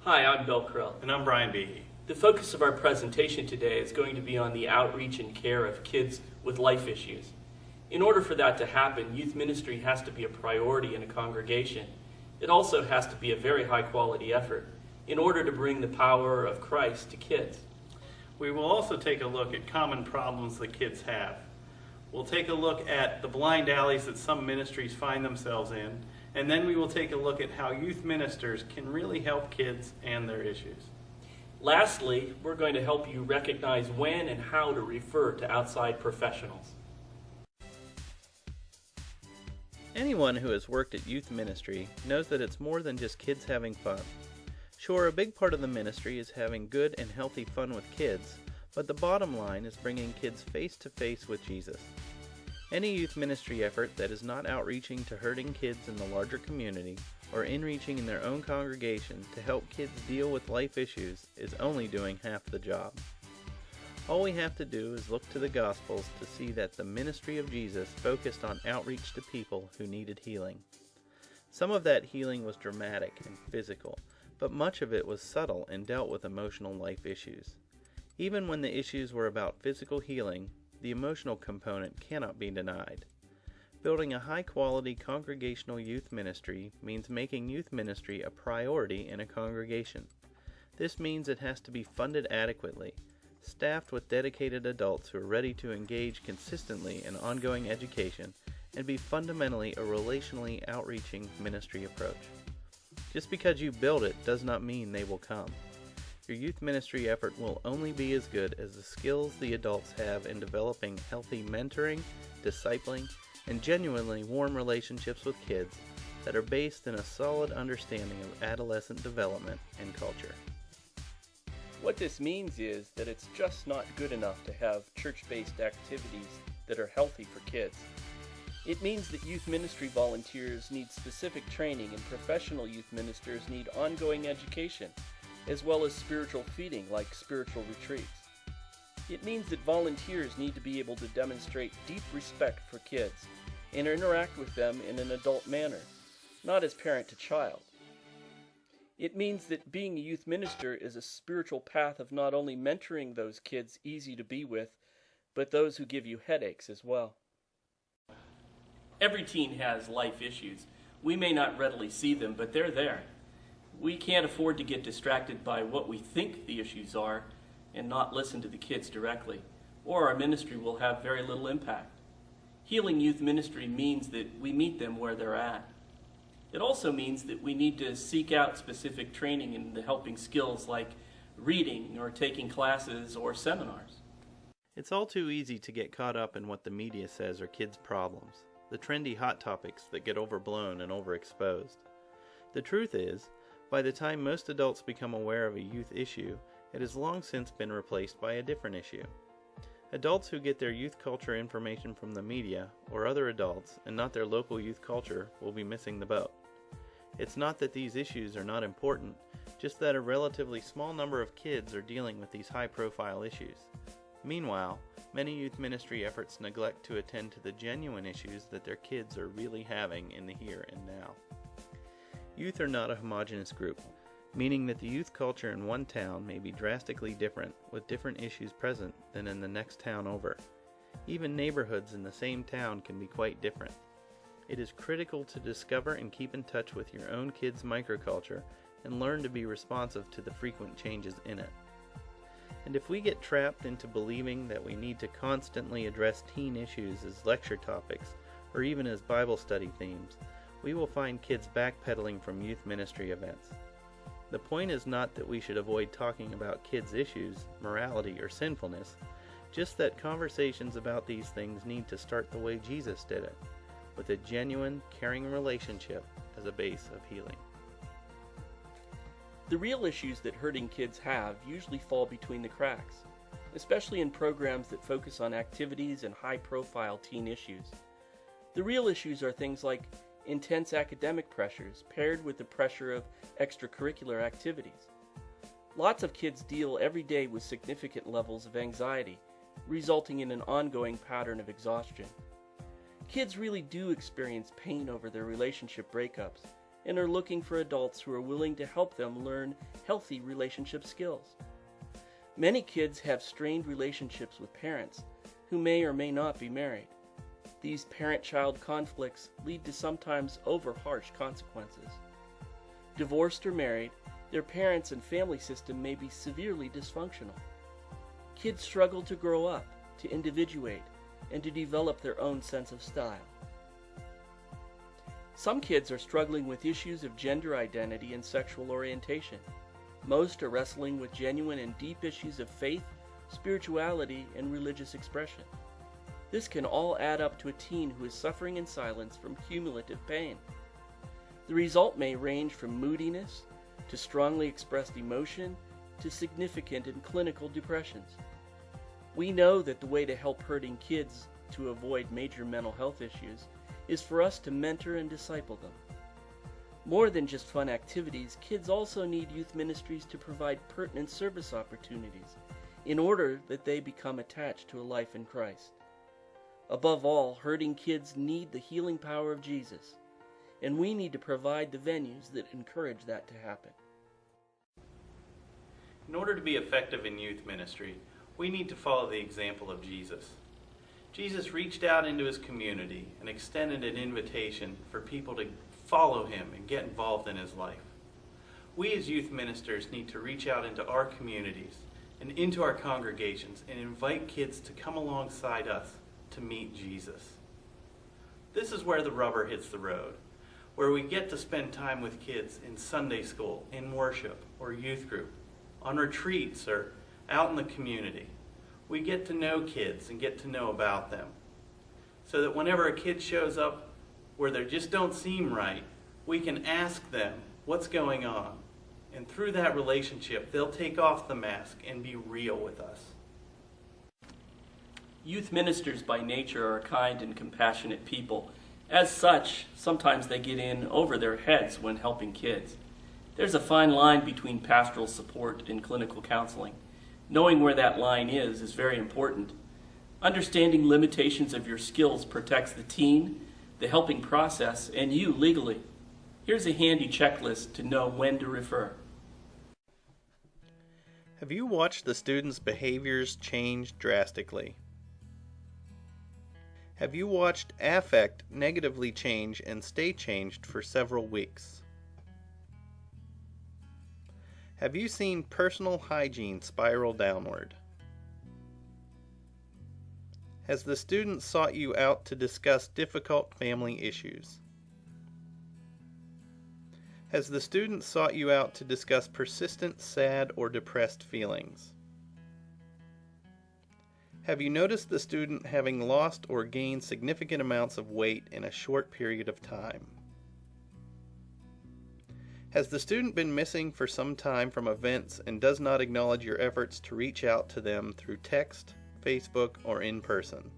Hi, I'm Bill Krill. And I'm Brian Behe. The focus of our presentation today is going to be on the outreach and care of kids with life issues. In order for that to happen, youth ministry has to be a priority in a congregation. It also has to be a very high quality effort in order to bring the power of Christ to kids. We will also take a look at common problems that kids have. We'll take a look at the blind alleys that some ministries find themselves in, and then we will take a look at how youth ministers can really help kids and their issues. Lastly, we're going to help you recognize when and how to refer to outside professionals. Anyone who has worked at youth ministry knows that it's more than just kids having fun. Sure, a big part of the ministry is having good and healthy fun with kids, but the bottom line is bringing kids face to face with Jesus. Any youth ministry effort that is not outreaching to hurting kids in the larger community or inreaching in their own congregation to help kids deal with life issues is only doing half the job. All we have to do is look to the Gospels to see that the ministry of Jesus focused on outreach to people who needed healing. Some of that healing was dramatic and physical, but much of it was subtle and dealt with emotional life issues. Even when the issues were about physical healing, the emotional component cannot be denied. Building a high-quality congregational youth ministry means making youth ministry a priority in a congregation. This means it has to be funded adequately, staffed with dedicated adults who are ready to engage consistently in ongoing education, and be fundamentally a relationally outreaching ministry approach. Just because you build it does not mean they will come. Your youth ministry effort will only be as good as the skills the adults have in developing healthy mentoring, discipling, and genuinely warm relationships with kids that are based in a solid understanding of adolescent development and culture. What this means is that it's just not good enough to have church-based activities that are healthy for kids. It means that youth ministry volunteers need specific training and professional youth ministers need ongoing education, as well as spiritual feeding like spiritual retreats. It means that volunteers need to be able to demonstrate deep respect for kids and interact with them in an adult manner, not as parent to child. It means that being a youth minister is a spiritual path of not only mentoring those kids easy to be with, but those who give you headaches as well. Every teen has life issues. We may not readily see them, but they're there. We can't afford to get distracted by what we think the issues are and not listen to the kids directly, or our ministry will have very little impact. Healing youth ministry means that we meet them where they're at. It also means that we need to seek out specific training in the helping skills like reading or taking classes or seminars. It's all too easy to get caught up in what the media says are kids' problems, the trendy hot topics that get overblown and overexposed. The truth is, by the time most adults become aware of a youth issue, it has long since been replaced by a different issue. Adults who get their youth culture information from the media or other adults and not their local youth culture will be missing the boat. It's not that these issues are not important, just that a relatively small number of kids are dealing with these high-profile issues. Meanwhile, many youth ministry efforts neglect to attend to the genuine issues that their kids are really having in the here and now. Youth are not a homogeneous group, meaning that the youth culture in one town may be drastically different, with different issues present than in the next town over. Even neighborhoods in the same town can be quite different. It is critical to discover and keep in touch with your own kid's microculture and learn to be responsive to the frequent changes in it. And if we get trapped into believing that we need to constantly address teen issues as lecture topics or even as Bible study themes, we will find kids backpedaling from youth ministry events. The point is not that we should avoid talking about kids' issues, morality, or sinfulness, just that conversations about these things need to start the way Jesus did it, with a genuine, caring relationship as a base of healing. The real issues that hurting kids have usually fall between the cracks, especially in programs that focus on activities and high-profile teen issues. The real issues are things like intense academic pressures paired with the pressure of extracurricular activities. Lots of kids deal every day with significant levels of anxiety, resulting in an ongoing pattern of exhaustion. Kids really do experience pain over their relationship breakups, and are looking for adults who are willing to help them learn healthy relationship skills. Many kids have strained relationships with parents who may or may not be married. These parent-child conflicts lead to sometimes over-harsh consequences. Divorced or married, their parents and family system may be severely dysfunctional. Kids struggle to grow up, to individuate, and to develop their own sense of style. Some kids are struggling with issues of gender identity and sexual orientation. Most are wrestling with genuine and deep issues of faith, spirituality, and religious expression. This can all add up to a teen who is suffering in silence from cumulative pain. The result may range from moodiness to strongly expressed emotion to significant and clinical depressions. We know that the way to help hurting kids to avoid major mental health issues is for us to mentor and disciple them. More than just fun activities, kids also need youth ministries to provide pertinent service opportunities in order that they become attached to a life in Christ. Above all, hurting kids need the healing power of Jesus, and we need to provide the venues that encourage that to happen. In order to be effective in youth ministry, we need to follow the example of Jesus. Jesus reached out into his community and extended an invitation for people to follow him and get involved in his life. We as youth ministers need to reach out into our communities and into our congregations and invite kids to come alongside us to meet Jesus. This is where the rubber hits the road, where we get to spend time with kids in Sunday school, in worship, or youth group, on retreats, or out in the community. We get to know kids and get to know about them, so that whenever a kid shows up where they just don't seem right, we can ask them what's going on. And through that relationship, they'll take off the mask and be real with us. Youth ministers by nature are kind and compassionate people. As such, sometimes they get in over their heads when helping kids. There's a fine line between pastoral support and clinical counseling. Knowing where that line is very important. Understanding limitations of your skills protects the teen, the helping process, and you legally. Here's a handy checklist to know when to refer. Have you watched the students' behaviors change drastically? Have you watched affect negatively change and stay changed for several weeks? Have you seen personal hygiene spiral downward? Has the student sought you out to discuss difficult family issues? Has the student sought you out to discuss persistent, sad, or depressed feelings? Have you noticed the student having lost or gained significant amounts of weight in a short period of time? Has the student been missing for some time from events and does not acknowledge your efforts to reach out to them through text, Facebook, or in person?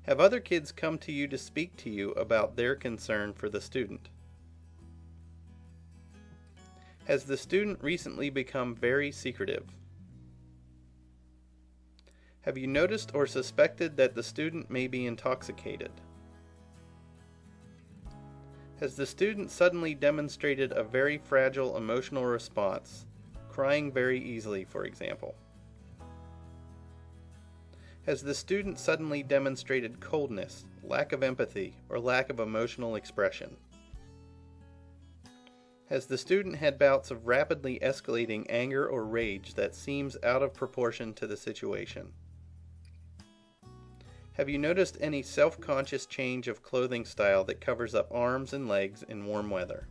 Have other kids come to you to speak to you about their concern for the student? Has the student recently become very secretive? Have you noticed or suspected that the student may be intoxicated? Has the student suddenly demonstrated a very fragile emotional response, crying very easily, for example? Has the student suddenly demonstrated coldness, lack of empathy, or lack of emotional expression? Has the student had bouts of rapidly escalating anger or rage that seems out of proportion to the situation? Have you noticed any self-conscious change of clothing style that covers up arms and legs in warm weather?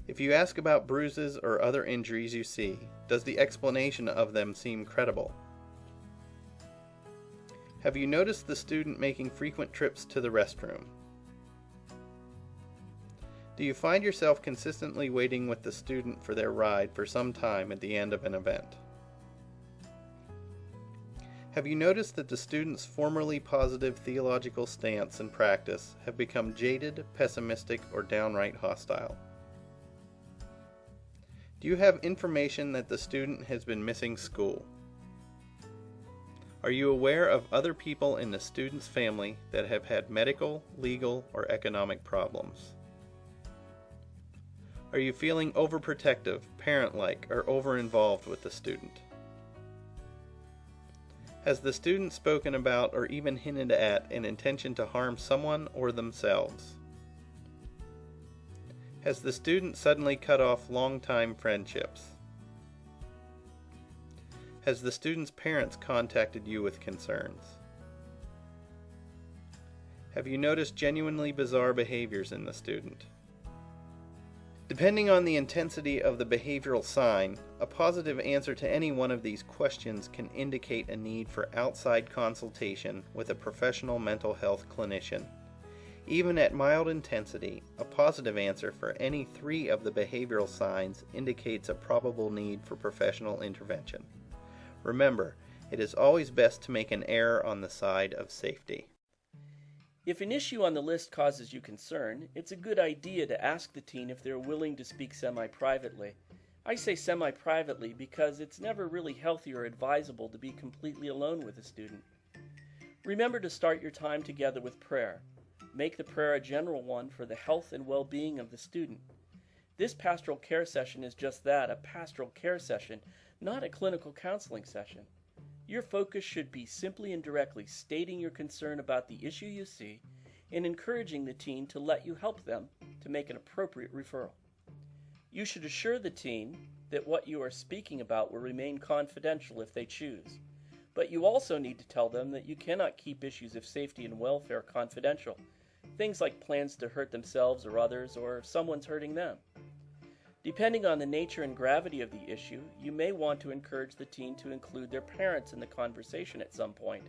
If you ask about bruises or other injuries you see, does the explanation of them seem credible? Have you noticed the student making frequent trips to the restroom? Do you find yourself consistently waiting with the student for their ride for some time at the end of an event? Have you noticed that the student's formerly positive theological stance and practice have become jaded, pessimistic, or downright hostile? Do you have information that the student has been missing school? Are you aware of other people in the student's family that have had medical, legal, or economic problems? Are you feeling overprotective, parent-like, or over-involved with the student? Has the student spoken about or even hinted at an intention to harm someone or themselves? Has the student suddenly cut off long-time friendships? Has the student's parents contacted you with concerns? Have you noticed genuinely bizarre behaviors in the student? Depending on the intensity of the behavioral sign, a positive answer to any one of these questions can indicate a need for outside consultation with a professional mental health clinician. Even at mild intensity, a positive answer for any 3 of the behavioral signs indicates a probable need for professional intervention. Remember, it is always best to make an error on the side of safety. If an issue on the list causes you concern, it's a good idea to ask the teen if they're willing to speak semi-privately. I say semi-privately because it's never really healthy or advisable to be completely alone with a student. Remember to start your time together with prayer. Make the prayer a general one for the health and well-being of the student. This pastoral care session is just that, a pastoral care session, not a clinical counseling session. Your focus should be simply and directly stating your concern about the issue you see and encouraging the teen to let you help them to make an appropriate referral. You should assure the teen that what you are speaking about will remain confidential if they choose, but you also need to tell them that you cannot keep issues of safety and welfare confidential, things like plans to hurt themselves or others, or if someone's hurting them. Depending on the nature and gravity of the issue, you may want to encourage the teen to include their parents in the conversation at some point.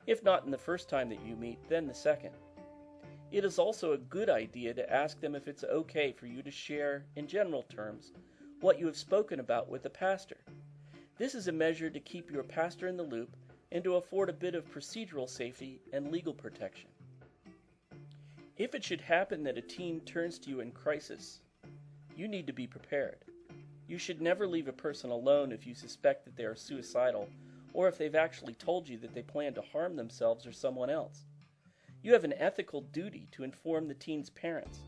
If not in the first time that you meet, then the second. It is also a good idea to ask them if it's okay for you to share, in general terms, what you have spoken about with the pastor. This is a measure to keep your pastor in the loop and to afford a bit of procedural safety and legal protection. If it should happen that a teen turns to you in crisis, you need to be prepared. You should never leave a person alone if you suspect that they are suicidal or if they've actually told you that they plan to harm themselves or someone else. You have an ethical duty to inform the teen's parents,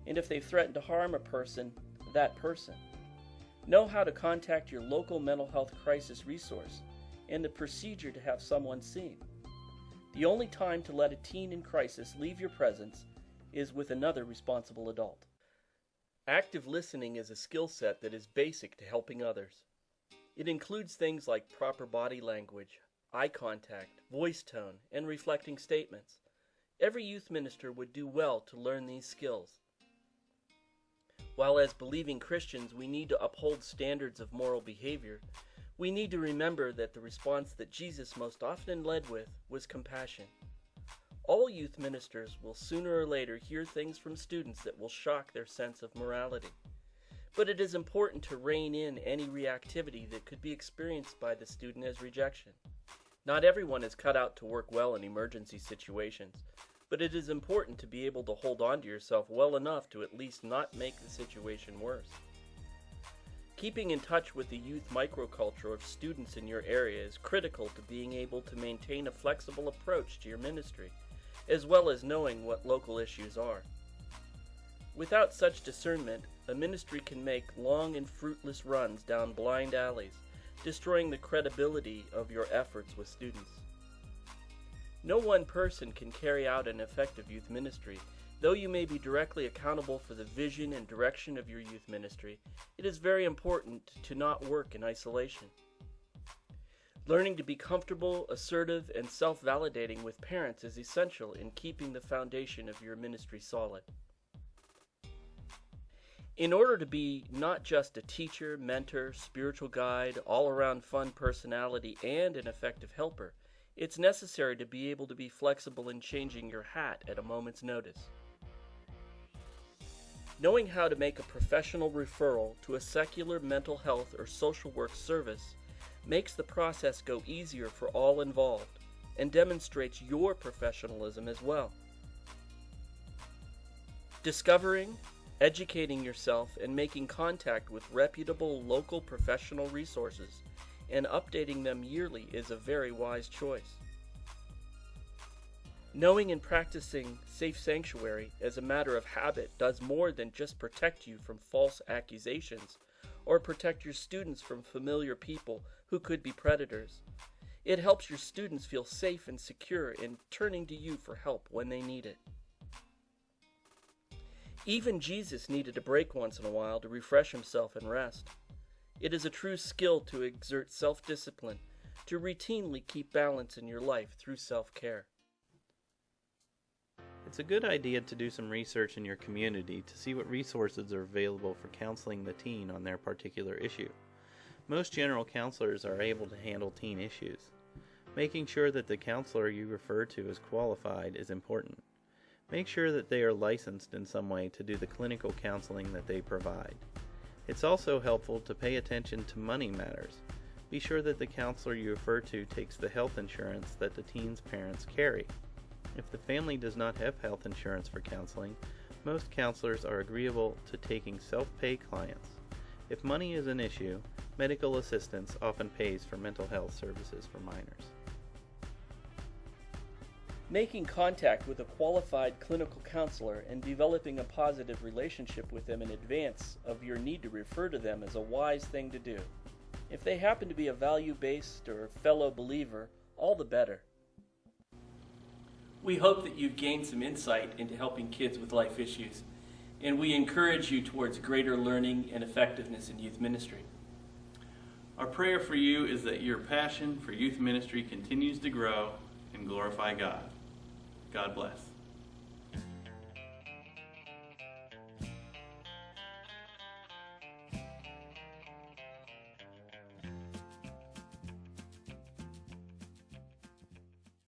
and if they've threatened to harm a person, that person. Know how to contact your local mental health crisis resource and the procedure to have someone seen. The only time to let a teen in crisis leave your presence is with another responsible adult. Active listening is a skill set that is basic to helping others. It includes things like proper body language, eye contact, voice tone, and reflecting statements. Every youth minister would do well to learn these skills. While as believing Christians we need to uphold standards of moral behavior, we need to remember that the response that Jesus most often led with was compassion. All youth ministers will sooner or later hear things from students that will shock their sense of morality. But it is important to rein in any reactivity that could be experienced by the student as rejection. Not everyone is cut out to work well in emergency situations, but it is important to be able to hold on to yourself well enough to at least not make the situation worse. Keeping in touch with the youth microculture of students in your area is critical to being able to maintain a flexible approach to your ministry, as well as knowing what local issues are. Without such discernment, a ministry can make long and fruitless runs down blind alleys, destroying the credibility of your efforts with students. No one person can carry out an effective youth ministry. Though you may be directly accountable for the vision and direction of your youth ministry, it is very important to not work in isolation. Learning to be comfortable, assertive, and self-validating with parents is essential in keeping the foundation of your ministry solid. In order to be not just a teacher, mentor, spiritual guide, all-around fun personality, and an effective helper, it's necessary to be able to be flexible in changing your hat at a moment's notice. Knowing how to make a professional referral to a secular mental health or social work service makes the process go easier for all involved and demonstrates your professionalism as well. Discovering, educating yourself, and making contact with reputable local professional resources and updating them yearly is a very wise choice. Knowing and practicing Safe Sanctuary as a matter of habit does more than just protect you from false accusations or protect your students from familiar people who could be predators. It helps your students feel safe and secure in turning to you for help when they need it. Even Jesus needed a break once in a while to refresh himself and rest. It is a true skill to exert self-discipline, to routinely keep balance in your life through self-care. It's a good idea to do some research in your community to see what resources are available for counseling the teen on their particular issue. Most general counselors are able to handle teen issues. Making sure that the counselor you refer to is qualified is important. Make sure that they are licensed in some way to do the clinical counseling that they provide. It's also helpful to pay attention to money matters. Be sure that the counselor you refer to takes the health insurance that the teen's parents carry. If the family does not have health insurance for counseling, most counselors are agreeable to taking self-pay clients. If money is an issue, medical assistance often pays for mental health services for minors. Making contact with a qualified clinical counselor and developing a positive relationship with them in advance of your need to refer to them is a wise thing to do. If they happen to be a value-based or fellow believer, all the better. We hope that you've gained some insight into helping kids with life issues, and we encourage you towards greater learning and effectiveness in youth ministry. Our prayer for you is that your passion for youth ministry continues to grow and glorify God. God bless.